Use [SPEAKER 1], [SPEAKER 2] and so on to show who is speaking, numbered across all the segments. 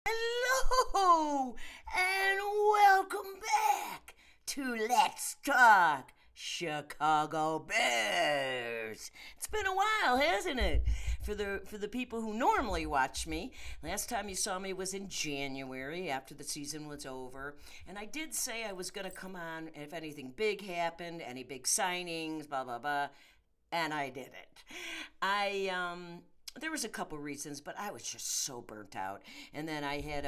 [SPEAKER 1] Hello and welcome back to Let's Talk Chicago Bears. It's been a while, hasn't it? For the people who normally watch me, last time you saw me was in January after the season was over, and I did say I was going to come on if anything big happened, any big signings, blah blah blah, and I didn't. I there was a couple reasons, but I was just so burnt out. And then I had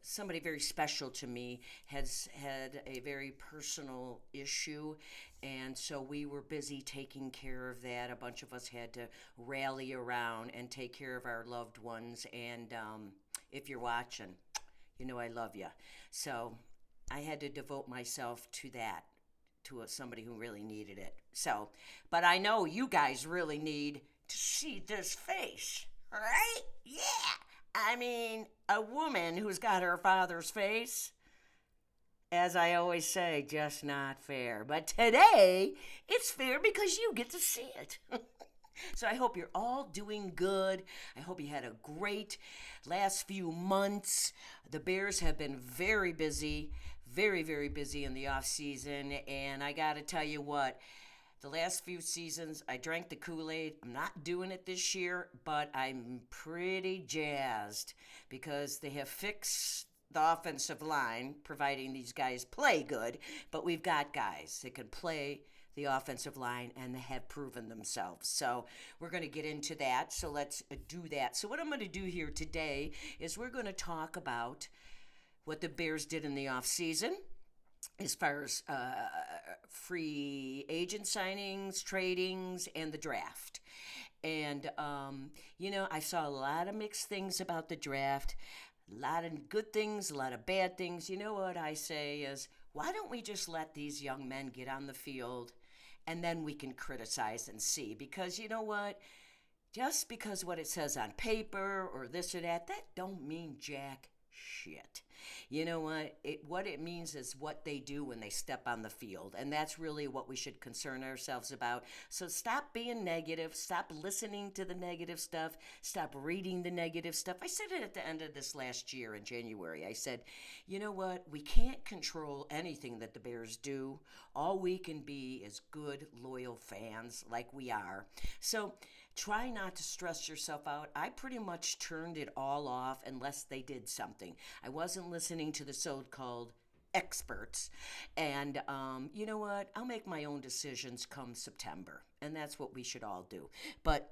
[SPEAKER 1] somebody very special to me has had a very personal issue, and so we were busy taking care of that. A bunch of us had to rally around and take care of our loved ones. And if you're watching, you know I love you. So I had to devote myself to that, to somebody who really needed it. So, but I know you guys really need to see this face, right? Yeah. I mean, a woman who's got her father's face, as I always say, just not fair. But today, it's fair because you get to see it. So I hope you're all doing good. I hope you had a great last few months. The Bears have been very busy, very busy in the off season, and I got to tell you what, the last few seasons I drank the Kool-Aid. I'm not doing it this year, but I'm pretty jazzed because they have fixed the offensive line, providing these guys play good, but we've got guys that can play the offensive line and they have proven themselves. So we're going to get into that. So let's do that. So what I'm going to do here today is we're going to talk about what the Bears did in the offseason as far as free agent signings, tradings, and the draft. And, I saw a lot of mixed things about the draft, a lot of good things, a lot of bad things. You know what I say is, why don't we just let these young men get on the field and then we can criticize and see? Because you know what? Just because what it says on paper or this or that don't mean jack shit. You know what it means is what they do when they step on the field, and that's really what we should concern ourselves about. So stop being negative, stop listening to the negative stuff, stop reading the negative stuff. I said it at the end of this last year in January. I said, you know what, we can't control anything that the Bears do. All we can be is good, loyal fans like we are. So try not to stress yourself out. I pretty much turned it all off unless they did something. I wasn't listening to the so-called experts. And you know what? I'll make my own decisions come September. And that's what we should all do. But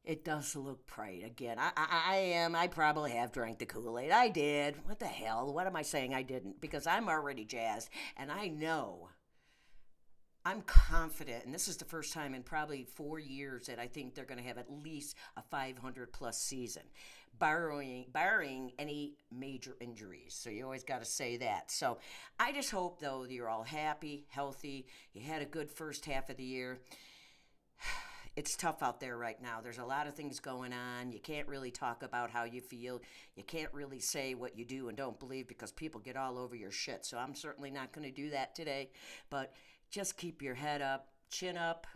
[SPEAKER 1] it does look bright again. I probably have drank the Kool-Aid. I did. What the hell? What am I saying I didn't? Because I'm already jazzed. And I know, I'm confident, and this is the first time in probably 4 years that I think they're going to have at least a 500 plus season, barring any major injuries. So you always got to say that. So I just hope, though, that you're all happy, healthy. You had a good first half of the year. It's tough out there right now. There's a lot of things going on. You can't really talk about how you feel. You can't really say what you do and don't believe because people get all over your shit. So I'm certainly not going to do that today. But just keep your head up, chin up,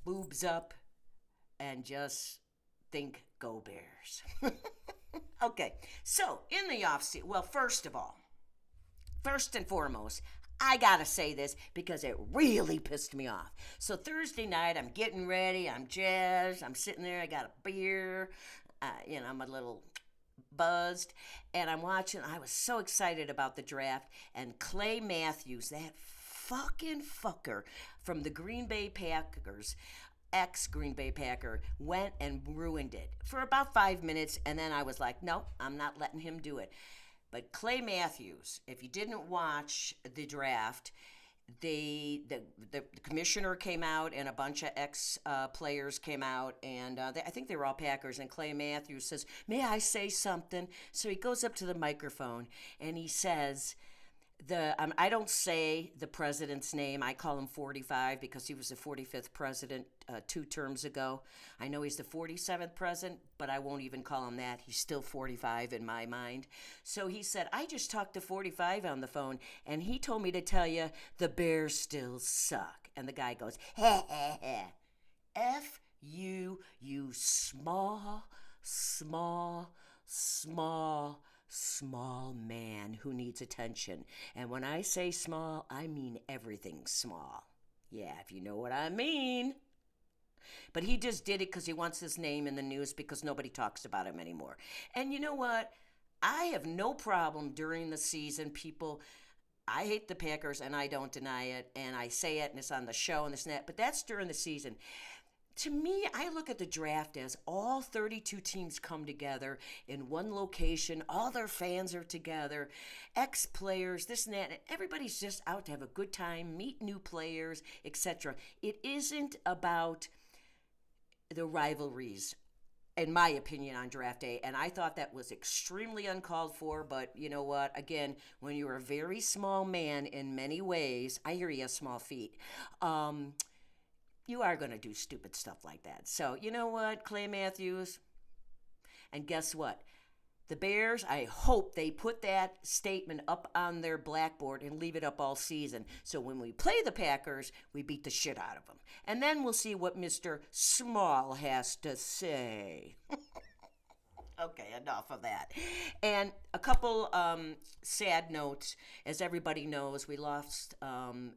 [SPEAKER 1] boobs up, and just think, go Bears. Okay, so in the offseason, well, first and foremost, I gotta say this because it really pissed me off. So Thursday night, I'm getting ready, I'm jazzed, I'm sitting there, I got a beer, I'm a little buzzed, and I'm watching. I was so excited about the draft, and Clay Matthews, that fucking fucker from the Green Bay Packers, ex Green Bay Packer, went and ruined it for about 5 minutes, and then I was like, no, I'm not letting him do it. But Clay Matthews, if you didn't watch the draft, the commissioner came out and a bunch of ex players came out, and I think they were all Packers. And Clay Matthews says, "May I say something?" So he goes up to the microphone and he says, I don't say the president's name. I call him 45 because he was the 45th president 2 terms ago. I know he's the 47th president, but I won't even call him that. He's still 45 in my mind. So he said, I just talked to 45 on the phone, and he told me to tell you the Bears still suck. And the guy goes, ha, ha, ha. F you, you small, small man who needs attention. And when I say small, I mean everything small. Yeah, if you know what I mean. But he just did it because he wants his name in the news because nobody talks about him anymore. And you know what? I have no problem during the season, people. I hate the Packers and I don't deny it. And I say it and it's on the show and this and that. But that's during the season. To me, I look at the draft as all 32 teams come together in one location. All their fans are together, ex players, this and that. And everybody's just out to have a good time, meet new players, etc. It isn't about the rivalries, in my opinion, on draft day. And I thought that was extremely uncalled for. But you know what? Again, when you're a very small man in many ways, I hear you have small feet. You are going to do stupid stuff like that. So, you know what, Clay Matthews? And guess what? The Bears, I hope they put that statement up on their blackboard and leave it up all season. So when we play the Packers, we beat the shit out of them. And then we'll see what Mr. Small has to say. Okay, enough of that. And a couple sad notes. As everybody knows, we lost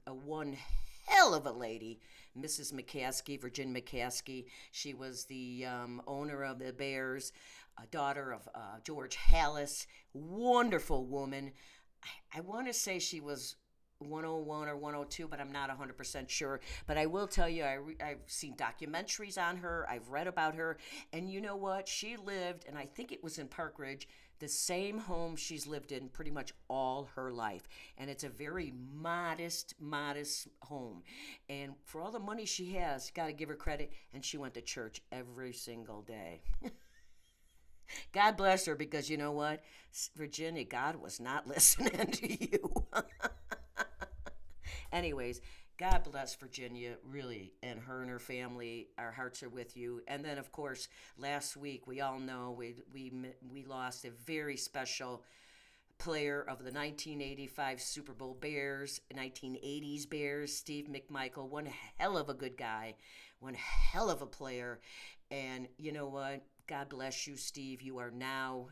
[SPEAKER 1] one hell of a lady, Mrs. McCaskey, Virginia McCaskey. She was the owner of the Bears, a daughter of George Halas. Wonderful woman. I want to say she was 101 or 102, but I'm not 100% sure. But I will tell you, I've seen documentaries on her. I've read about her. And you know what? She lived, and I think it was in Park Ridge, the same home she's lived in pretty much all her life. And it's a very modest home. And for all the money she has, got to give her credit. And she went to church every single day. God bless her, because you know what? Virginia, God was not listening to you. Anyways, God bless Virginia, really, and her and her family. Our hearts are with you. And then, of course, last week, we all know we lost a very special player of the 1985 Super Bowl Bears, 1980s Bears, Steve McMichael. One hell of a good guy, one hell of a player. And you know what? God bless you, Steve. You are now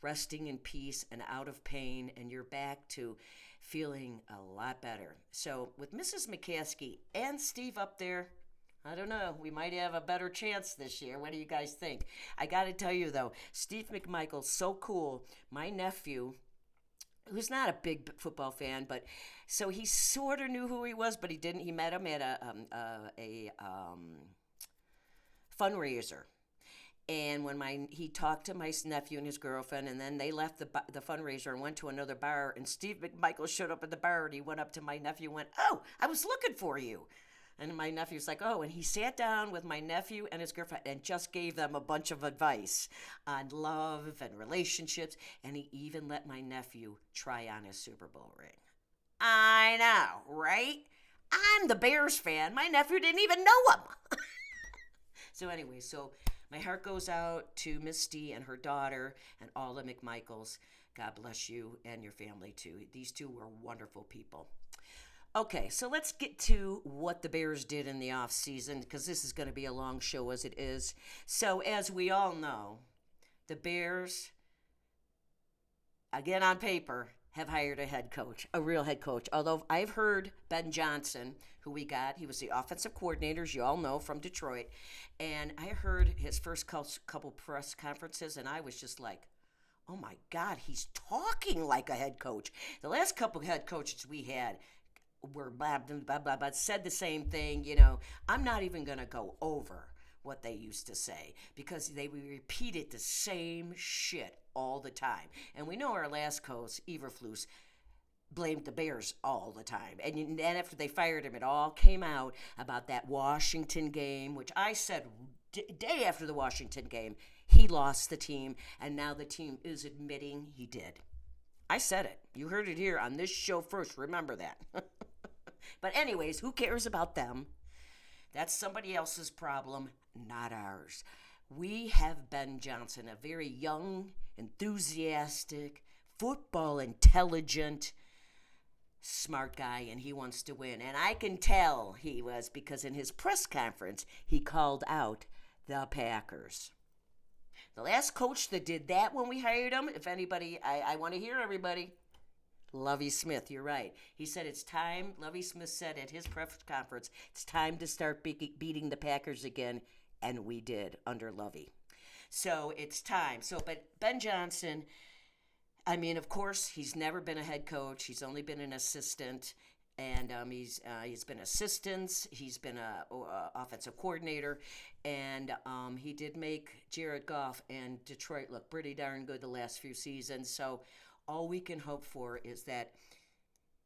[SPEAKER 1] resting in peace and out of pain, and you're back to feeling a lot better. So with Mrs. McCaskey and Steve up there, I don't know, we might have a better chance this year. What do you guys think? I got to tell you, though, Steve McMichael's so cool. My nephew, who's not a big football fan, but so he sort of knew who he was, but he didn't. He met him at a fundraiser. And when he talked to my nephew and his girlfriend, and then they left the fundraiser and went to another bar, and Steve McMichael showed up at the bar, and he went up to my nephew and went, "Oh, I was looking for you." And my nephew's like, "Oh," and he sat down with my nephew and his girlfriend and just gave them a bunch of advice on love and relationships, and he even let my nephew try on his Super Bowl ring. I know, right? I'm the Bears fan. My nephew didn't even know him. So anyway, my heart goes out to Misty and her daughter and all the McMichaels. God bless you and your family too. These two were wonderful people. Okay, so let's get to what the Bears did in the off season, because this is going to be a long show as it is. So as we all know, the Bears, again on paper, have hired a head coach, a real head coach. Although I've heard Ben Johnson, who we got, he was the offensive coordinator, as you all know, from Detroit. And I heard his first couple press conferences, and I was just like, oh my God, he's talking like a head coach. The last couple head coaches we had were blah, blah, blah, blah, said the same thing. You know, I'm not even going to go over what they used to say, because they repeated the same shit all the time. And we know our last coach, Eberflus, blamed the Bears all the time. And then after they fired him, it all came out about that Washington game, which I said day after the Washington game, he lost the team, and now the team is admitting he did. I said it. You heard it here on this show first. Remember that. But anyways, who cares about them? That's somebody else's problem, not ours. We have Ben Johnson, a very young, enthusiastic, football intelligent, smart guy, and he wants to win. And I can tell he was, because in his press conference, he called out the Packers. The last coach that did that when we hired him, if anybody, I want to hear everybody. Lovie Smith, you're right. He said it's time, Lovie Smith said at his press conference, it's time to start beating the Packers again, and we did under Lovie. So it's time. So, but Ben Johnson, I mean, of course, he's never been a head coach. He's only been an assistant, and he's been assistant. He's been a offensive coordinator, and he did make Jared Goff and Detroit look pretty darn good the last few seasons. So all we can hope for is that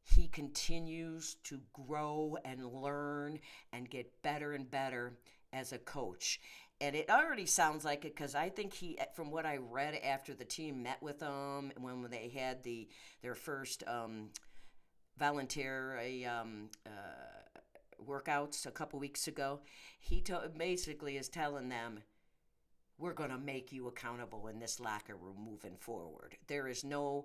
[SPEAKER 1] he continues to grow and learn and get better and better as a coach. And it already sounds like it because I think from what I read after the team met with him when they had their first voluntary workouts a couple weeks ago, he basically is telling them, we're going to make you accountable in this locker room moving forward. There is no,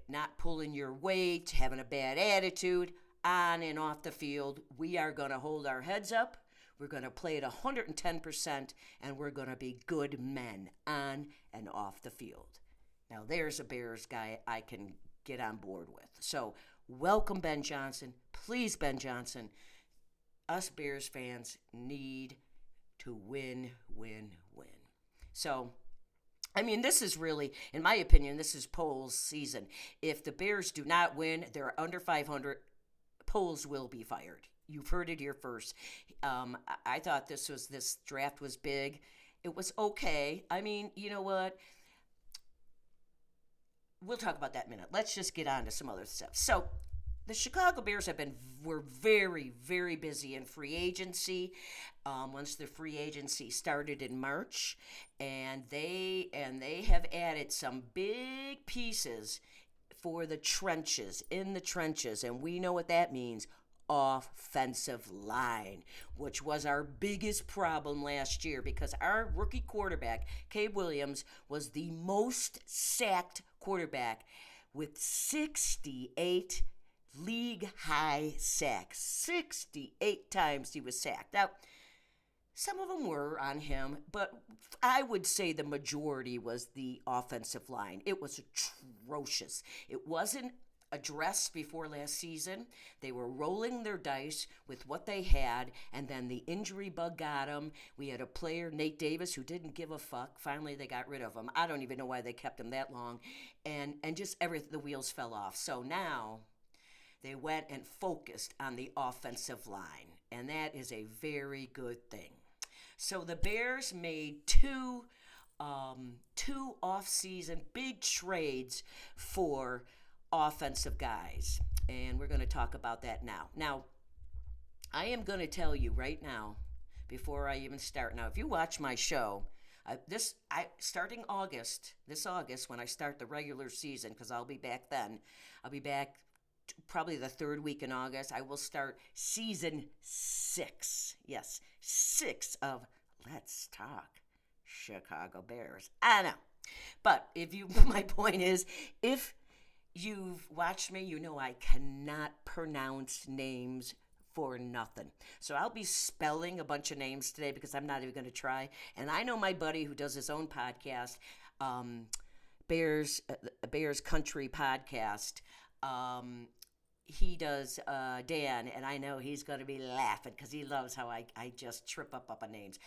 [SPEAKER 1] not pulling your weight, having a bad attitude on and off the field. We are going to hold our heads up. We're going to play at 110%, and we're going to be good men on and off the field. Now, there's a Bears guy I can get on board with. So, welcome, Ben Johnson. Please, Ben Johnson, us Bears fans need to win. So, I mean, this is really, in my opinion, this is Poles' season. If the Bears do not win, they're under 500, Poles will be fired. You've heard it here first. I thought this draft was big. It was okay. I mean, you know what? We'll talk about that in a minute. Let's just get on to some other stuff. So, the Chicago Bears were very, very busy in free agency. Once the free agency started in March, and they have added some big pieces for the trenches, and we know what that means. Offensive line, which was our biggest problem last year because our rookie quarterback, Caleb Williams, was the most sacked quarterback with 68 league-high sacks. 68 times he was sacked. Now, some of them were on him, but I would say the majority was the offensive line. It was atrocious. It wasn't addressed before last season. They were rolling their dice with what they had, and then the injury bug got them. We had a player, Nate Davis, who didn't give a fuck. Finally, they got rid of him. I don't even know why they kept him that long, and just the wheels fell off. So now they went and focused on the offensive line, and that is a very good thing. So the Bears made two off-season big trades for offensive guys, and we're going to talk about that now. Now, I am going to tell you right now, before I even start. Now, if you watch my show, starting this August, when I start the regular season, because I'll be back then, I'll be back probably the third week in August. I will start season 6. Yes, 6 of Let's Talk Chicago Bears. I know, but my point is, if you've watched me, you know I cannot pronounce names for nothing. So I'll be spelling a bunch of names today because I'm not even going to try. And I know my buddy who does his own podcast, Bears Country Podcast. He does Dan, and I know he's going to be laughing because he loves how I just trip up on names.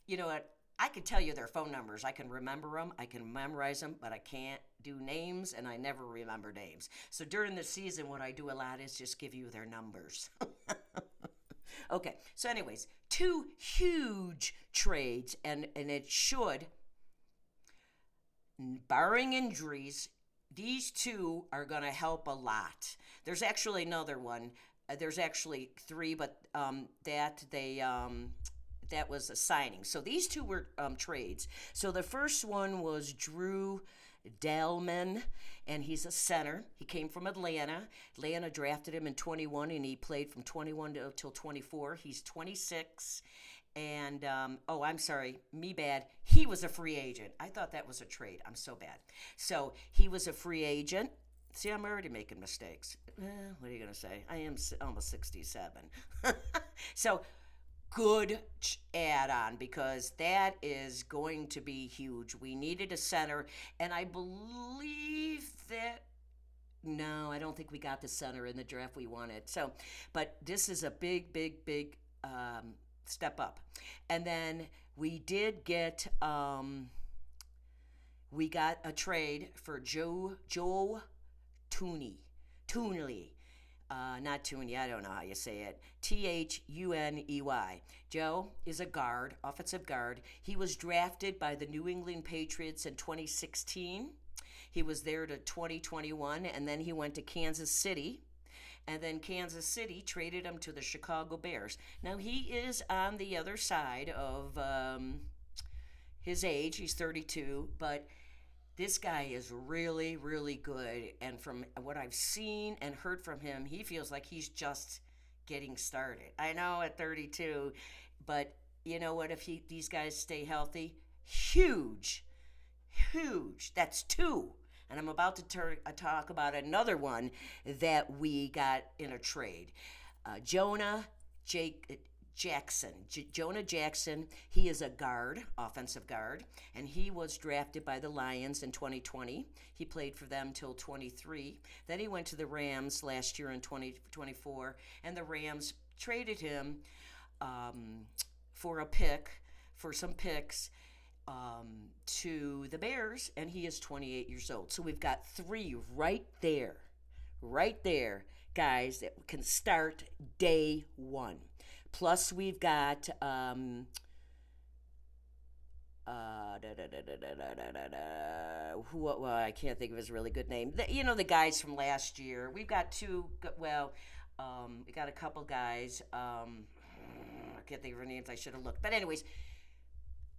[SPEAKER 1] You know what? I can tell you their phone numbers. I can remember them. I can memorize them, but I can't do names, and I never remember names. So during the season, what I do a lot is just give you their numbers. Okay, so anyways, 2 huge trades, and it should, barring injuries, these 2 are going to help a lot. There's actually another one. There's actually 3, but that was a signing. So these 2 were trades. So the first one was Drew Dalman, and he's a center. He came from Atlanta. Atlanta drafted him in 21, and he played from 21 till 24. He's 26. And, I'm sorry, me bad. He was a free agent. I thought that was a trade. I'm so bad. So he was a free agent. See, I'm already making mistakes. What are you going to say? I am almost 67. So good add-on because that is going to be huge. We needed a center, and I believe that no, I don't think we got the center in the draft we wanted. So, but this is a big, big, big step up. And then we did get we got a trade for Joe Tooney. Tooney. Not Tooney, I don't know how you say it. Thuney. Joe is a guard, offensive guard. He was drafted by the New England Patriots in 2016. He was there to 2021, and then he went to Kansas City. And then Kansas City traded him to the Chicago Bears. Now, he is on the other side of his age. He's 32, but this guy is really, really good. And from what I've seen and heard from him, he feels like he's just getting started. I know at 32, but you know what? If these guys stay healthy, huge, huge. That's two. And I'm about to talk about another one that we got in a trade. Jonah Jackson. Jonah Jackson, he is a guard, offensive guard, and he was drafted by the Lions in 2020. He played for them till 23. Then he went to the Rams last year in 2024, and the Rams traded him for some picks, to the Bears, and he is 28 years old. So we've got three right there, guys, that can start day one. Plus, we've got well, I can't think of his really good name. The guys from last year. We've got two. Well, we got a couple guys. I can't think of their names. I should have looked. But anyways,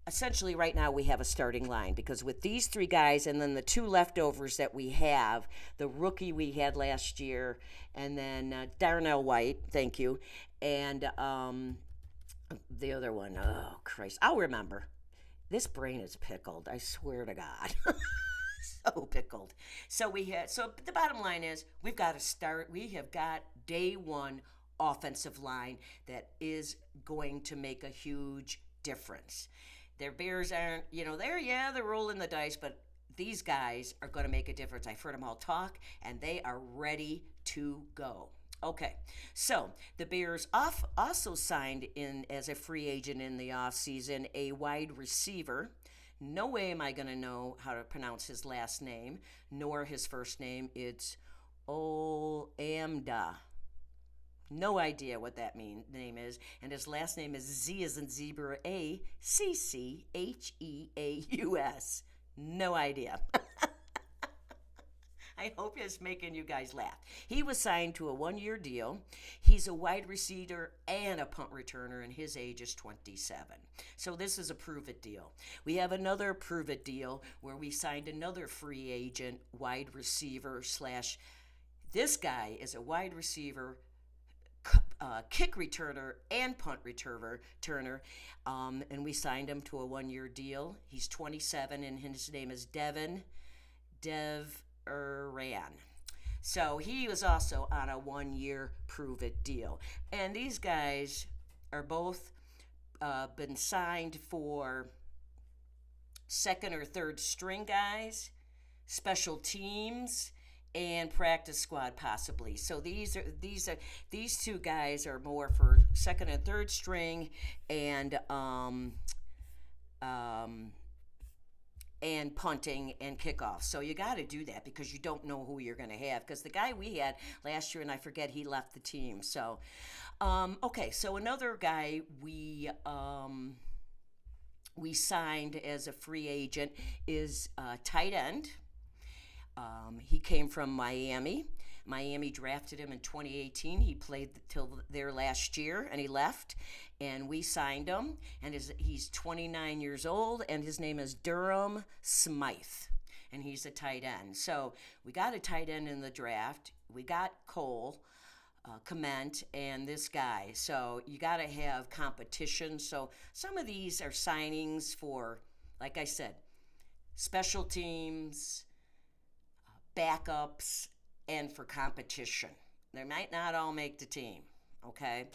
[SPEAKER 1] essentially right now we have a starting line because with these three guys and then the two leftovers that we have, the rookie we had last year, and then Darnell White, thank you, and the other one, oh Christ, I'll remember. This brain is pickled, I swear to God. So pickled. So the bottom line is we've got to start. We have got day one offensive line that is going to make a huge difference. Their Bears aren't, they're rolling the dice, but these guys are going to make a difference. I've heard them all talk, and they are ready to go. Okay, so the Bears also signed in as a free agent in the offseason a wide receiver. No way am I going to know how to pronounce his last name, nor his first name. It's Olamda. No idea what that name is. And his last name is Z as in zebra, Accheaus. No idea. I hope it's making you guys laugh. He was signed to a 1-year deal. He's a wide receiver and a punt returner, and his age is 27. So this is a prove-it deal. We have another prove-it deal where we signed another free agent wide receiver / this guy is a wide receiver, kick returner and punt returner, and we signed him to a 1-year deal. He's 27, and his name is Dev Iran. So he was also on a 1-year prove-it deal. And these guys are both been signed for second or third string guys, special teams, and practice squad possibly. So these two guys are more for second and third string and punting and kickoff. So you got to do that because you don't know who you're going to have. Because the guy we had last year, and I forget, he left the team. So, okay. So another guy we signed as a free agent is tight end. He came from Miami. Miami drafted him in 2018. He played till there last year, and he left, and we signed him. And he's 29 years old, and his name is Durham Smythe, and he's a tight end. So we got a tight end in the draft. We got Cole Kmet and this guy. So you got to have competition. So some of these are signings for, like I said, special teams, backups, and for competition. They might not all make the team. Okay.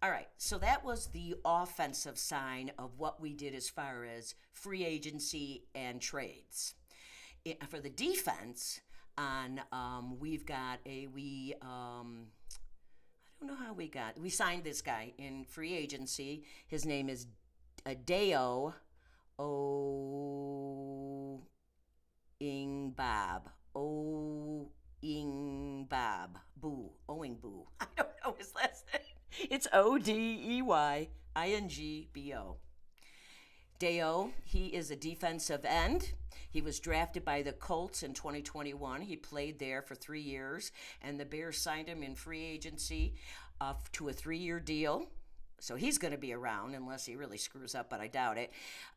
[SPEAKER 1] All right. So that was the offensive sign of what we did as far as free agency and trades. For the defense, on we've got a we I don't know how we signed this guy in free agency. His name is Deo O Bob. Boo. Owing Boo. I don't know his last name. It's Odeingbo. Deo, he is a defensive end. He was drafted by the Colts in 2021. He played there for 3 years, and the Bears signed him in free agency to a 3 year deal. So he's going to be around unless he really screws up, but I doubt it.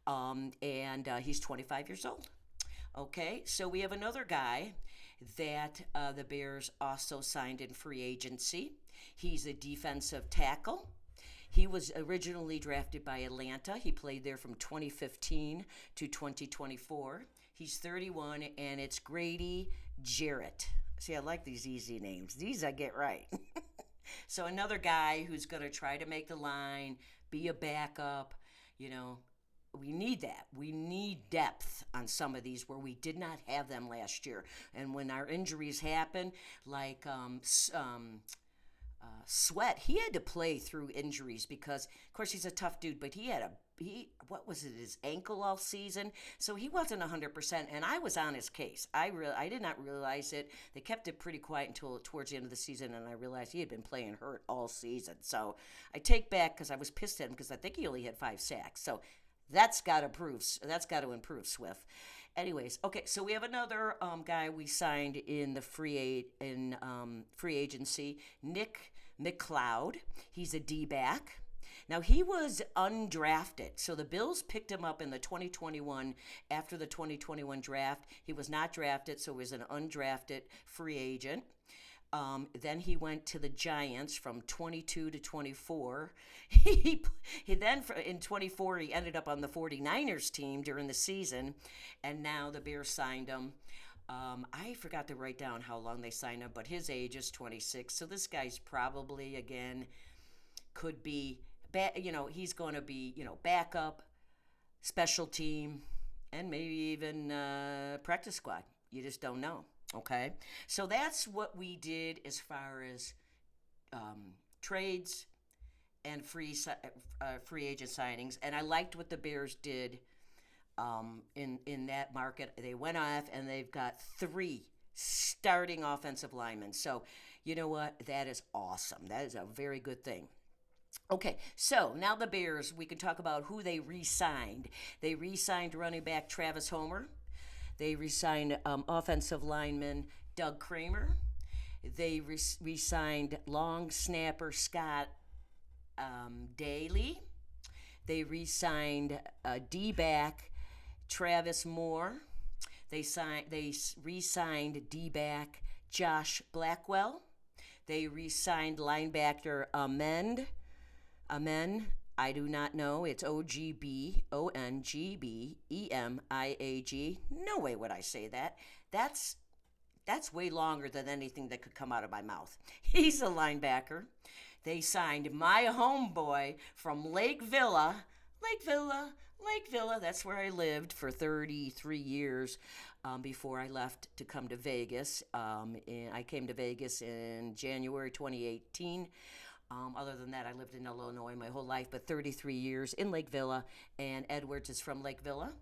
[SPEAKER 1] And he's 25 years old. Okay, so we have another guy that the Bears also signed in free agency. He's a defensive tackle. He was originally drafted by Atlanta. He played there from 2015 to 2024. He's 31, and it's Grady Jarrett. See, I like these easy names. These I get right. So another guy who's going to try to make the line, be a backup. You know, we need that. We need depth on some of these where we did not have them last year. And when our injuries happen, like Sweat, he had to play through injuries because, of course, he's a tough dude, but what was it, his ankle all season? So he wasn't 100%, and I was on his case. I did not realize it. They kept it pretty quiet until towards the end of the season, and I realized he had been playing hurt all season. So I take back because I was pissed at him because I think he only had 5 sacks. So that's got to improve Swift. Anyways, okay, so we have another guy we signed in the free agency, Nick McLeod. He's a D-back. Now, he was undrafted, so the Bills picked him up in the 2021, after the 2021 draft. He was not drafted, so he was an undrafted free agent. Then he went to the Giants from 22 to 24. He then, in 24, he ended up on the 49ers team during the season, and now the Bears signed him. I forgot to write down how long they signed him, but his age is 26. So this guy's probably, again, could be, he's going to be, backup, special team, and maybe even practice squad. You just don't know. Okay, so that's what we did as far as trades and free agent signings, and I liked what the Bears did in that market. They went off and they've got 3 starting offensive linemen. So you know what? That is awesome. That is a very good thing. Okay, so now the Bears, we can talk about who they re-signed. They re-signed running back Travis Homer. They re-signed offensive lineman Doug Kramer. They re-signed long snapper Scott Daly. They re-signed D-back Travis Moore. They re-signed D-back Josh Blackwell. They re-signed linebacker Amen. I do not know. It's OGBONGBEMIAG. No way would I say that. That's way longer than anything that could come out of my mouth. He's a linebacker. They signed my homeboy from Lake Villa. That's where I lived for 33 years before I left to come to Vegas. I came to Vegas in January 2018. Other than that, I lived in Illinois my whole life, but 33 years in Lake Villa, and Edwards is from Lake Villa.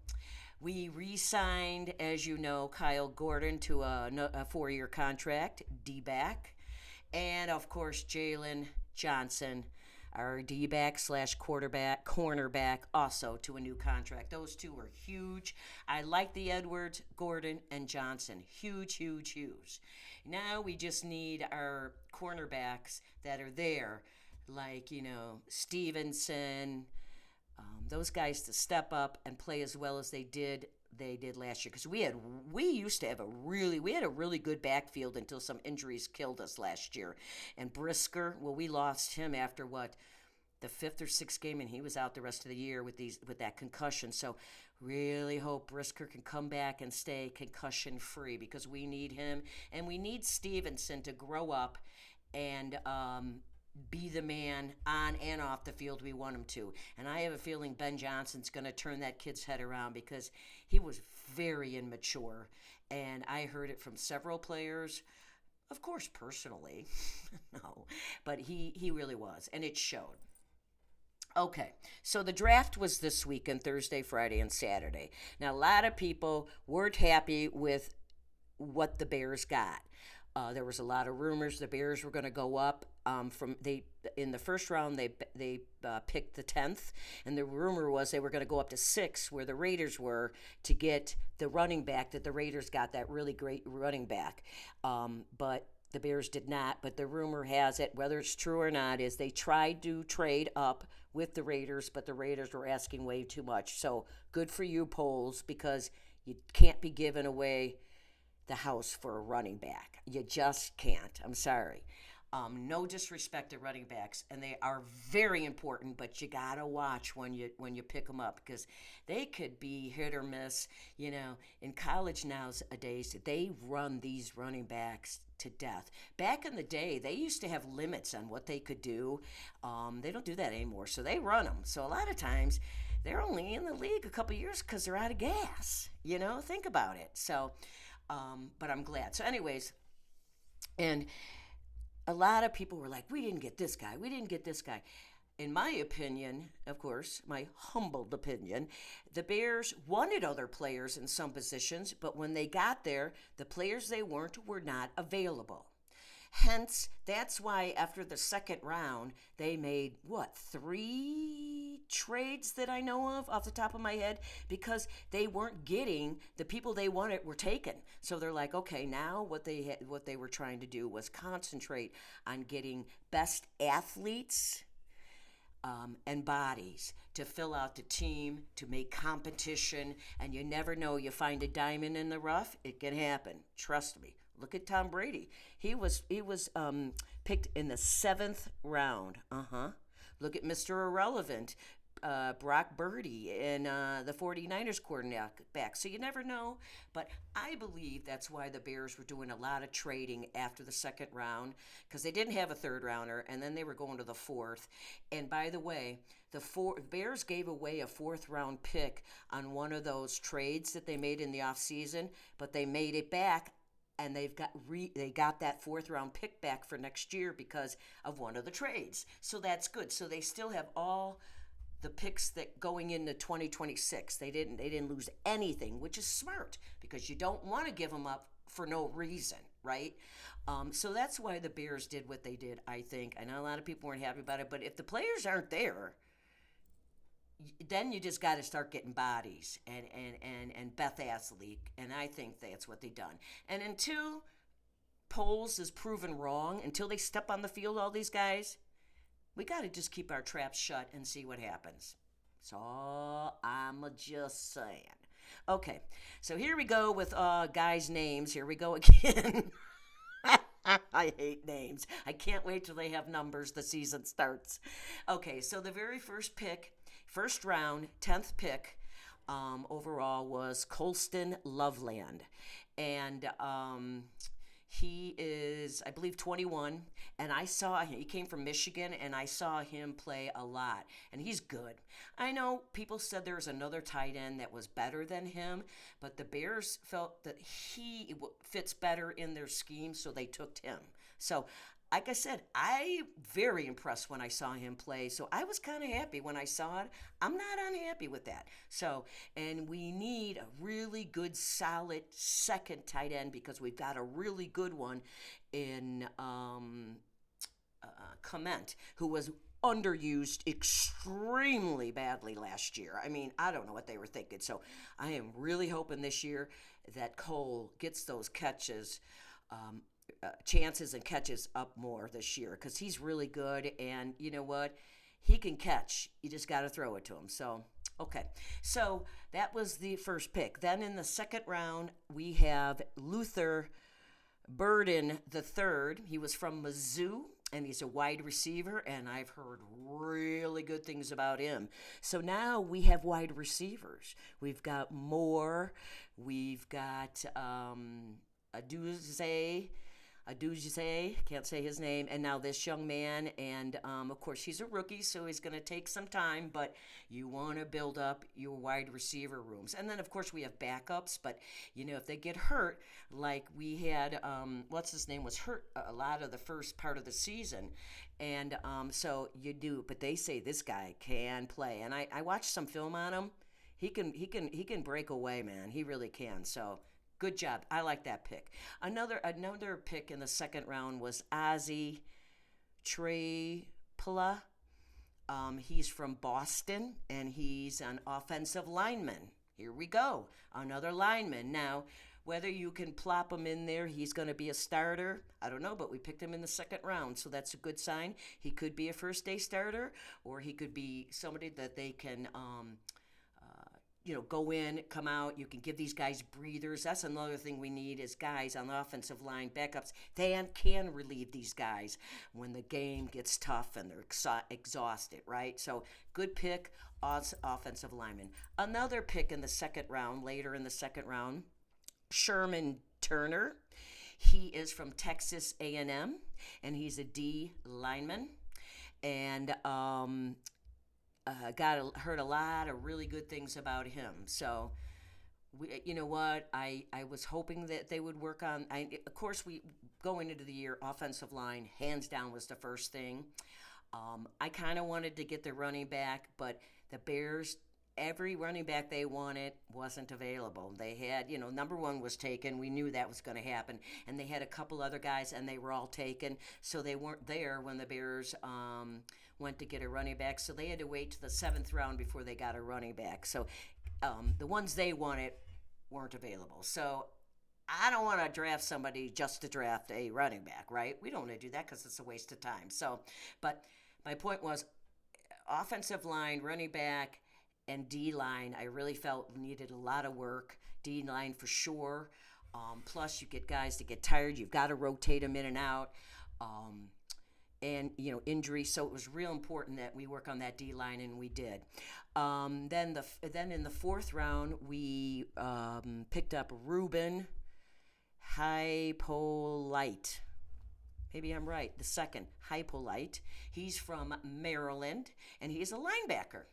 [SPEAKER 1] We re-signed, as you know, Kyle Gordon to a 4-year contract, D-back, and of course Jalen Johnson, our D-back / cornerback, also to a new contract. Those 2 were huge. I like the Edwards, Gordon, and Johnson. Huge. Now we just need our cornerbacks that are there, like, Stevenson, those guys to step up and play as well as they did last year, because we had a really good backfield until some injuries killed us last year. And Brisker, well, we lost him after the 5th or 6th game, and he was out the rest of the year with that concussion. So really hope Brisker can come back and stay concussion free, because we need him, and we need Stevenson to grow up and be the man on and off the field we want him to. And I have a feeling Ben Johnson's going to turn that kid's head around because he was very immature. And I heard it from several players, of course, personally. No, but he really was. And it showed. Okay, so the draft was this weekend, Thursday, Friday, and Saturday. Now, a lot of people weren't happy with what the Bears got. There was a lot of rumors the Bears were going to go up from they in the first round. They picked the 10th, and the rumor was they were going to go up to 6, where the Raiders were, to get the running back that the Raiders got, that really great running back. But the Bears did not. But the rumor has it, whether it's true or not, is they tried to trade up with the Raiders, but the Raiders were asking way too much. So good for you, Poles, because you can't be giving away the house for a running back. You just can't. I'm sorry. No disrespect to running backs, and they are very important. But you gotta watch when you pick them up, because they could be hit or miss. You know, in college nowadays, they run these running backs to death. Back in the day, they used to have limits on what they could do. They don't do that anymore, so they run them. So a lot of times, they're only in the league a couple years because they're out of gas. You know, think about it. So. But I'm glad. So, anyways, and a lot of people were like, we didn't get this guy. We didn't get this guy. In my opinion, of course, my humbled opinion, the Bears wanted other players in some positions, but when they got there, the players they weren't were not available. Hence, that's why after the second round, they made, what, 3 trades that I know of off the top of my head? Because they weren't getting the people they wanted were taken. So they're like, okay, now what they were trying to do was concentrate on getting best athletes and bodies to fill out the team, to make competition. And you never know, you find a diamond in the rough, it can happen. Trust me. Look at Tom Brady. He was picked in the 7th round. Look at Mr. Irrelevant, Brock Purdy, and the 49ers quarterback. So you never know. But I believe that's why the Bears were doing a lot of trading after the second round, because they didn't have a third rounder, and then they were going to the 4th. And by the way, the Bears gave away a 4th round pick on one of those trades that they made in the offseason, but they made it back. And they got that 4th round pick back for next year because of one of the trades. So that's good. So they still have all the picks that going into 2026. They didn't lose anything, which is smart, because you don't want to give them up for no reason, right? So that's why the Bears did what they did, I think. I know a lot of people weren't happy about it, but if the players aren't there, then you just got to start getting bodies and Beth Ashley, and I think that's what they done. And until Poles is proven wrong, until they step on the field, all these guys, we got to just keep our traps shut and see what happens. So I'm just saying. Okay, so here we go with guys' names. Here we go again. I hate names. I can't wait till they have numbers. The season starts. Okay, so the very first pick, first round, 10th pick overall was Colston Loveland. And he is, I believe, 21. And I saw him, he came from Michigan, and I saw him play a lot. And he's good. I know people said there was another tight end that was better than him, but the Bears felt that he fits better in their scheme, so they took him. So, like I said, I very impressed when I saw him play. So I was kind of happy when I saw it. I'm not unhappy with that. So, and we need a really good, solid second tight end, because we've got a really good one in Clement, who was underused extremely badly last year. I mean, I don't know what they were thinking. So I am really hoping this year that Cole gets those catches, chances and catches up more this year, because he's really good. And you know what? He can catch. You just got to throw it to him. So, okay. So that was the first pick. Then in the second round, we have Luther Burden III. He was from Mizzou, and he's a wide receiver, and I've heard really good things about him. So now we have wide receivers. We've got Moore. We've got Aduze. Aduzze, can't say his name, and now this young man. And of course, he's a rookie, so he's going to take some time, but you want to build up your wide receiver rooms. And then, of course, we have backups, but, if they get hurt, like we had, what's his name was hurt a lot of the first part of the season. And so you do, but they say this guy can play. And I watched some film on him. He can break away, man. He really can. So good job. I like that pick. Another pick in the second round was Ozzie Trepala. He's from Boston, and he's an offensive lineman. Here we go, another lineman. Now, whether you can plop him in there, he's going to be a starter. I don't know, but we picked him in the second round, so that's a good sign. He could be a first-day starter, or he could be somebody that they can go in, come out. You can give these guys breathers. That's another thing we need is guys on the offensive line, backups. They can relieve these guys when the game gets tough and they're exhausted, right? So good pick, offensive lineman. Another pick in the second round, later in the second round, Sherman Turner. He is from Texas A&M, and he's a D lineman. And heard a lot of really good things about him. So, you know what? I was hoping that they would work on. Of course, we going into the year, offensive line hands down was the first thing. I kind of wanted to get the running back, but the Bears. Every running back they wanted wasn't available. They had, number one was taken. We knew that was going to happen. And they had a couple other guys, and they were all taken. So they weren't there when the Bears went to get a running back. So they had to wait to the seventh round before they got a running back. So the ones they wanted weren't available. So I don't want to draft somebody just to draft a running back, right? We don't want to do that because it's a waste of time. So, but my point was offensive line, running back, and D-line, I really felt needed a lot of work. D-line for sure. Plus, you get guys that get tired. You've got to rotate them in and out. And, injury. So it was real important that we work on that D-line, and we did. Then in the fourth round, we picked up Ruben Hypolite. Maybe I'm right. The second, Hypolite. He's from Maryland, and he's a linebacker.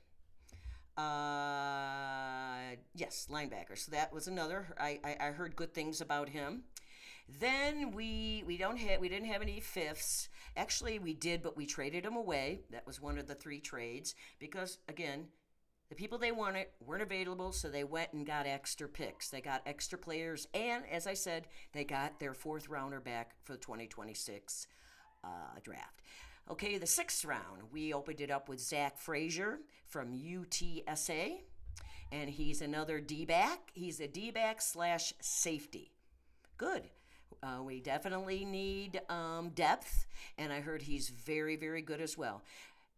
[SPEAKER 1] Yes, linebacker. So that was another. I heard good things about him. Then we didn't have any fifths. Actually, we did, but we traded him away. That was one of the three trades because again, the people they wanted weren't available, so they went and got extra picks. They got extra players, and as I said, they got their fourth rounder back for the 2026 draft. Okay, the sixth round, we opened it up with Zach Frazier from UTSA, and he's another D-back. He's a D-back / safety. Good. We definitely need depth, and I heard he's very, very good as well.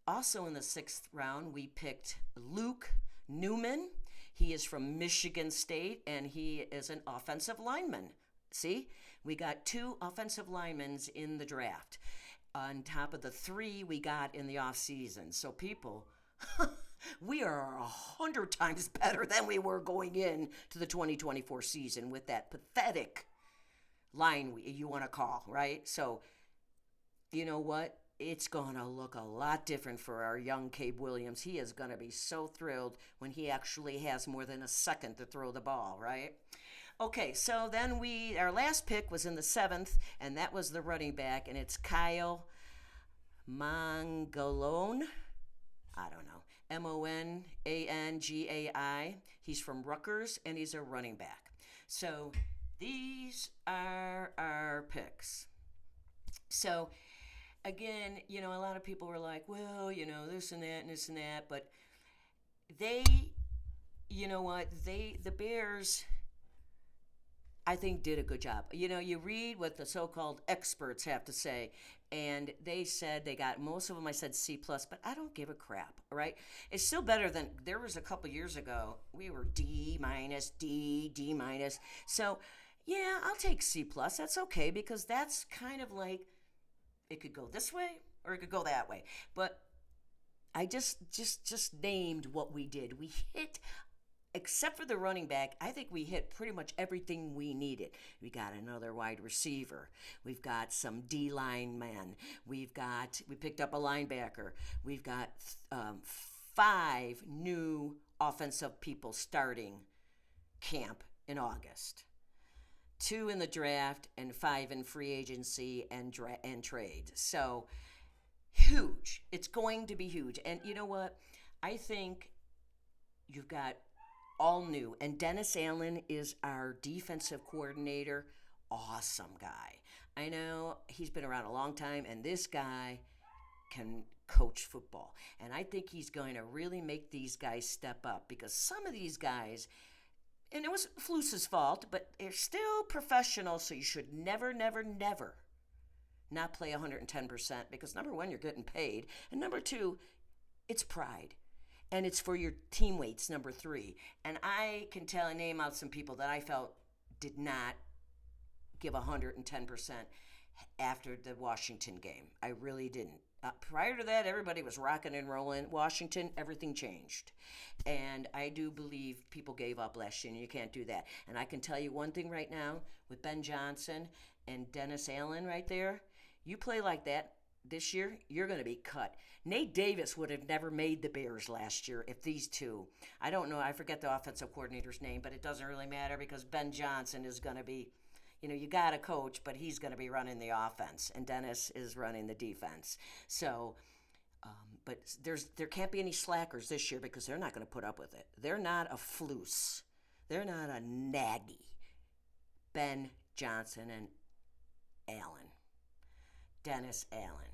[SPEAKER 1] Also in the sixth round, we picked Luke Newman. He is from Michigan State, and he is an offensive lineman. See, we got 2 offensive linemen in the draft on top of the 3 we got in the offseason. So people, we are 100 times better than we were going in to the 2024 season with that pathetic line you want to call, right? So, you know what? It's going to look a lot different for our young Caleb Williams. He is going to be so thrilled when he actually has more than a second to throw the ball, right? Okay, so then our last pick was in the 7th, and that was the running back, and it's Kyle Monangai. I don't know. Monangai. He's from Rutgers, and he's a running back. So these are our picks. So again, a lot of people were like, well, this and that and this and that, but they, the Bears, I think, did a good job. You read what the so-called experts have to say, and they said they got, most of them I said C+, but I don't give a crap, all right? It's still better than, there was a couple years ago, we were D-, D-. So, yeah, I'll take C+. That's okay, because that's kind of like, it could go this way or it could go that way. But I just named what we did. We hit except for the running back, I think we hit pretty much everything we needed. We got another wide receiver. We've got some D line men. We picked up a linebacker. We've got um, 5 new offensive people starting camp in August. 2 in the draft and 5 in free agency and trade. So huge. It's going to be huge. And you know what? I think you've got all new. And Dennis Allen is our defensive coordinator. Awesome guy. I know he's been around a long time, and this guy can coach football. And I think he's going to really make these guys step up because some of these guys, and it was Fluce's fault, but they're still professional, so you should never, never, never not play 110% because number one, you're getting paid, and number two, it's pride. And it's for your teammates, number three. And I can tell and name out some people that I felt did not give 110% after the Washington game. I really didn't. Prior to that, everybody was rocking and rolling. Washington, everything changed. And I do believe people gave up last year, and you can't do that. And I can tell you one thing right now with Ben Johnson and Dennis Allen right there. You play like that this year, you're going to be cut. Nate Davis would have never made the Bears last year if these two, I don't know, I forget the offensive coordinator's name, but it doesn't really matter because Ben Johnson is going to be, you got a coach, but he's going to be running the offense, and Dennis is running the defense. So, but there can't be any slackers this year because they're not going to put up with it. They're not a Fluce. They're not a Nagy. Ben Johnson and Allen. Dennis Allen.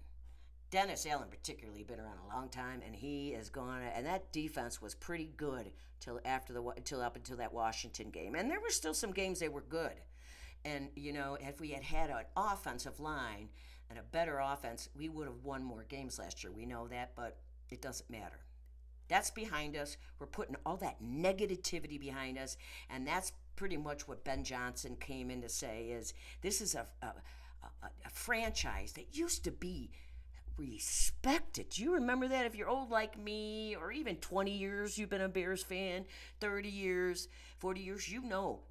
[SPEAKER 1] Dennis Allen particularly been around a long time, and he is going to, and that defense was pretty good till up until that Washington game, and there were still some games they were good, and if we had an offensive line and a better offense, we would have won more games last year. We know that, but it doesn't matter. That's behind us. We're putting all that negativity behind us, and that's pretty much what Ben Johnson came in to say is this is a franchise that used to be respected. Do you remember that? If you're old like me, or even 20 years you've been a Bears fan, 30 years, 40 years,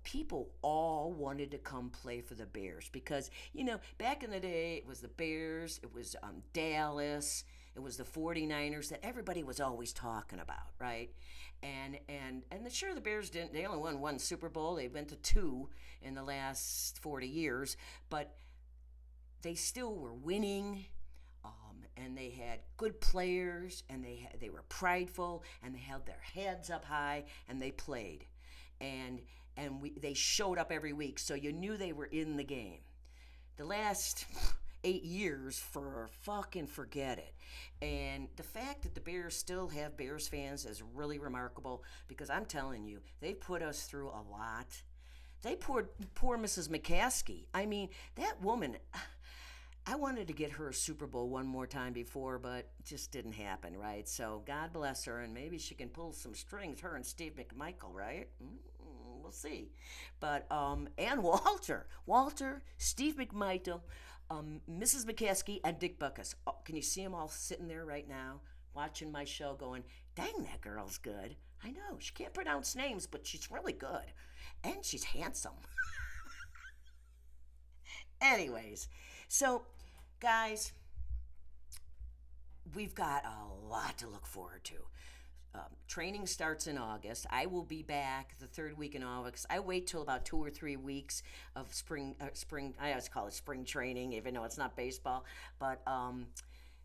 [SPEAKER 1] people all wanted to come play for the Bears because, back in the day, it was the Bears, it was Dallas, it was the 49ers that everybody was always talking about, right? Sure, the Bears they only won one Super Bowl. They went to 2 in the last 40 years, but they still were winning, and they had good players, and they were prideful, and they held their heads up high, and they played, and they showed up every week, so you knew they were in the game. The last 8 years, forget it. And the fact that the Bears still have Bears fans is really remarkable because I'm telling you, they put us through a lot. They poor Mrs. McCaskey. I mean, that woman, I wanted to get her a Super Bowl one more time before, but it just didn't happen, right? So God bless her, and maybe she can pull some strings, her and Steve McMichael, right? We'll see. But, and Walter, Steve McMichael, Mrs. McCaskey, and Dick Buckus. Oh, can you see them all sitting there right now, watching my show going, dang, that girl's good. I know, she can't pronounce names, but she's really good. And she's handsome. Anyways, so, guys, we've got a lot to look forward to. Training starts in August. I will be back the third week in August. I wait till about 2 or 3 weeks of spring. I always call it spring training, even though it's not baseball. But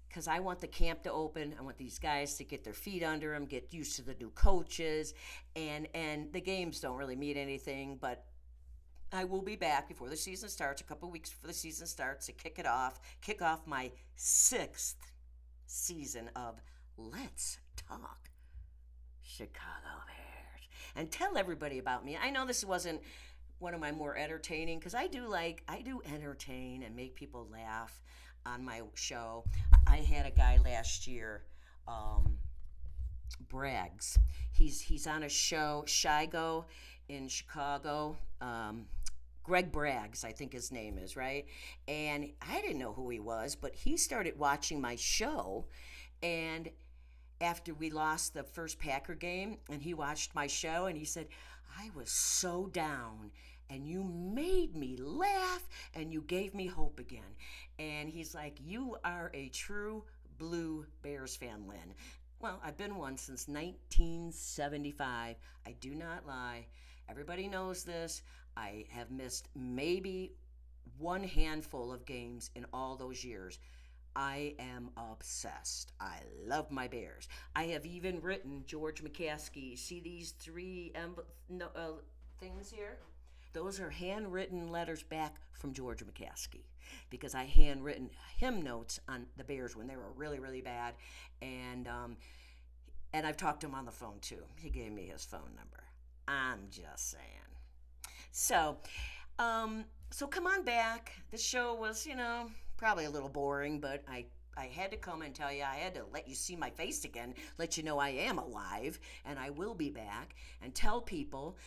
[SPEAKER 1] because I want the camp to open, I want these guys to get their feet under them, get used to the new coaches, and the games don't really mean anything. But I will be back before the season starts, a couple weeks before the season starts, to kick off my 6th season of Let's Talk Chicago Bears, and tell everybody about me. I know this wasn't one of my more entertaining, because I do entertain and make people laugh on my show. I had a guy last year, Braggs. He's on a show, Shigo, in Chicago. Greg Braggs, I think his name is, right? And I didn't know who he was, but he started watching my show, and after we lost the first Packer game, and he watched my show and he said, I was so down and you made me laugh and you gave me hope again. And he's like, you are a true blue Bears fan, Lynn. Well, I've been one since 1975. I do not lie. Everybody knows this. I have missed maybe one handful of games in all those years. I am obsessed. I love my Bears. I have even written George McCaskey. See these three no, things here? Those are handwritten letters back from George McCaskey because I handwritten him notes on the Bears when they were really, really bad, and and I've talked to him on the phone too. He gave me his phone number. I'm just saying. So, so come on back. The show was, probably a little boring, but I had to come and tell you, I had to let you see my face again, let you know I am alive, and I will be back, and tell people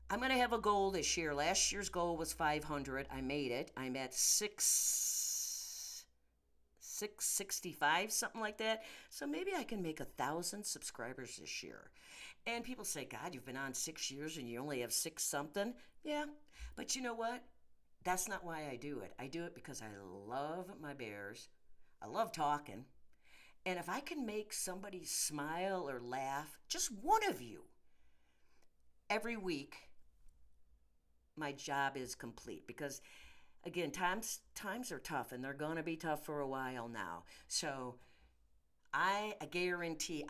[SPEAKER 1] I'm going to have a goal this year. Last year's goal was 500. I made it. I'm at 665, something like that. So maybe I can make 1,000 subscribers this year. And people say, God, you've been on 6 years and you only have six something. Yeah, but you know what? That's not why I do it. I do it because I love my Bears. I love talking. And if I can make somebody smile or laugh, just one of you, every week, my job is complete. Because, again, times are tough, and they're going to be tough for a while now. So I guarantee,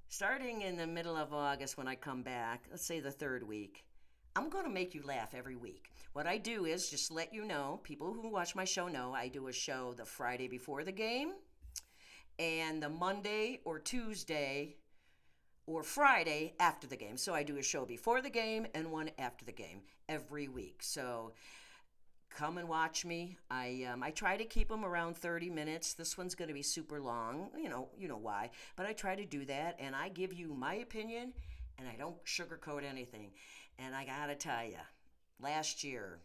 [SPEAKER 1] starting in the middle of August when I come back, let's say the third week, I'm going to make you laugh every week. What I do is just let you know, people who watch my show know, I do a show the Friday before the game and the Monday or Tuesday or Friday after the game. So I do a show before the game and one after the game every week. So come and watch me. I try to keep them around 30 minutes. This one's going to be super long. You know why. But I try to do that, and I give you my opinion, and I don't sugarcoat anything. And I got to tell you, last year,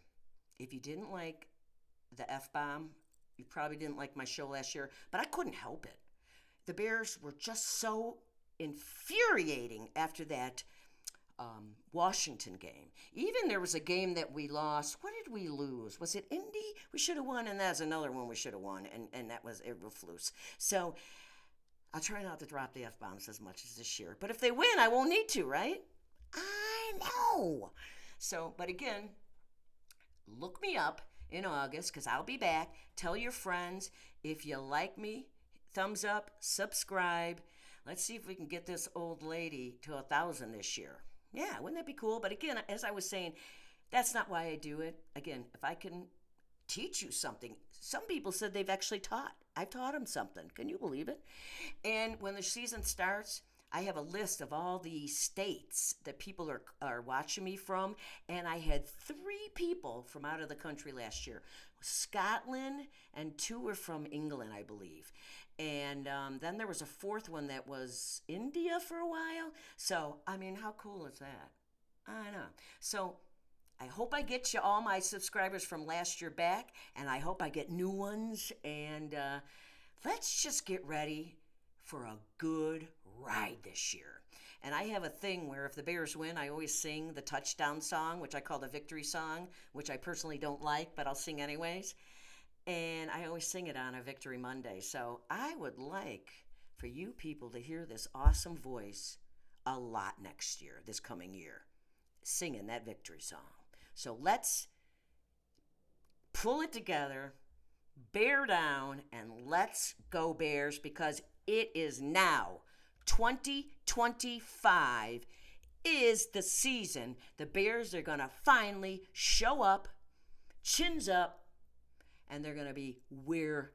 [SPEAKER 1] if you didn't like the F-bomb, you probably didn't like my show last year, but I couldn't help it. The Bears were just so infuriating after that Washington game. Even there was a game that we lost. What did we lose? Was it Indy? We should have won, and that's another one we should have won, and that was Eberflus. So I'll try not to drop the F-bombs as much as this year. But if they win, I won't need to, right? I know. So, but again, look me up in August because I'll be back. Tell your friends. If you like me, thumbs up, subscribe. Let's see if we can get this old lady to 1,000 this year. Yeah, wouldn't that be cool? But again, as I was saying, that's not why I do it. Again, if I can teach you something. Some people said they've actually taught. I've taught them something. Can you believe it? And when the season starts, I have a list of all the states that people are watching me from, and I had 3 people from out of the country last year. Scotland, and 2 were from England, I believe. And then there was a 4th one that was India for a while. So, I mean, how cool is that? I know. So, I hope I get you all my subscribers from last year back, and I hope I get new ones. And let's just get ready for a good ride this year. And I have a thing where if the Bears win, I always sing the touchdown song, which I call the victory song, which I personally don't like, but I'll sing anyways. And I always sing it on a Victory Monday. So I would like for you people to hear this awesome voice a lot next year, this coming year, singing that victory song. So let's pull it together, bear down, and let's go Bears, because it is now 2025 is the season. The Bears are going to finally show up, chins up, and they're going to be, we're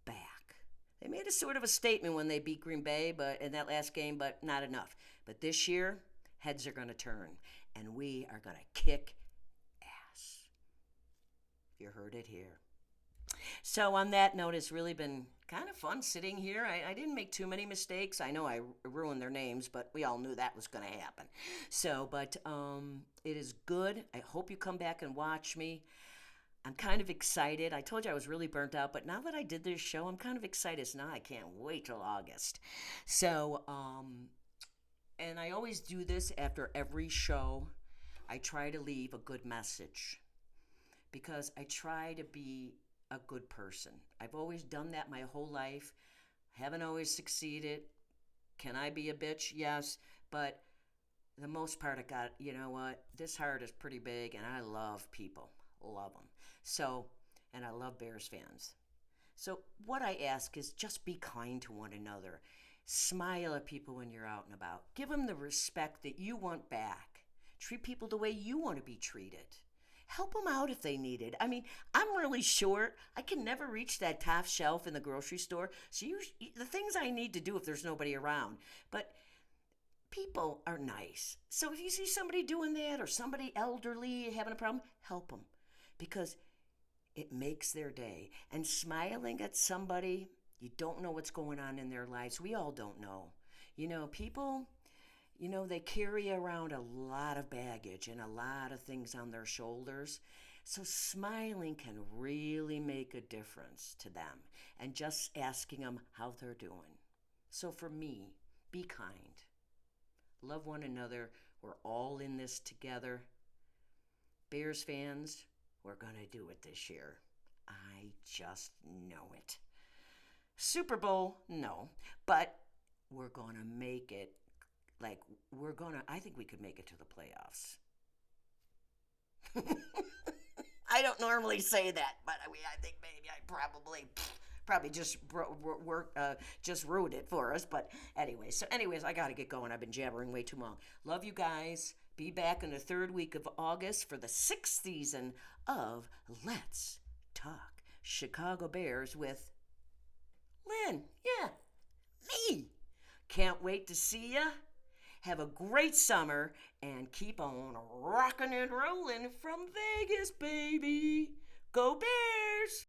[SPEAKER 1] back. They made a sort of a statement when they beat Green Bay but in that last game, but not enough. But this year, heads are going to turn, and we are going to kick ass. You heard it here. So on that note, it's really been kind of fun sitting here. I didn't make too many mistakes. I know I ruined their names, but we all knew that was going to happen. So, but it is good. I hope you come back and watch me. I'm kind of excited. I told you I was really burnt out, but now that I did this show, I'm kind of excited. So now I can't wait till August. So, and I always do this after every show. I try to leave a good message because I try to be a good person. I've always done that my whole life. Haven't always succeeded. Can I be a bitch? Yes, but the most part I got, you know what? This heart is pretty big and I love people. Love them. So, and I love Bears fans. So, what I ask is just be kind to one another. Smile at people when you're out and about. Give them the respect that you want back. Treat people the way you want to be treated. Help them out if they need it. I mean, I'm really short. I can never reach that top shelf in the grocery store. So, the things I need to do if there's nobody around. But people are nice. So, if you see somebody doing that or somebody elderly having a problem, help them because it makes their day. And smiling at somebody, you don't know what's going on in their lives. We all don't know. People, they carry around a lot of baggage and a lot of things on their shoulders. So smiling can really make a difference to them and just asking them how they're doing. So for me, be kind. Love one another. We're all in this together. Bears fans, we're going to do it this year. I just know it. Super Bowl, no. But we're going to make it I think we could make it to the playoffs. I don't normally say that, but I think maybe I probably just just ruined it for us. But anyways, I got to get going. I've been jabbering way too long. Love you guys. Be back in the third week of August for the 6th season of Let's Talk Chicago Bears with Lynn. Yeah, me. Can't wait to see ya. Have a great summer and keep on rocking and rolling from Vegas, baby. Go Bears!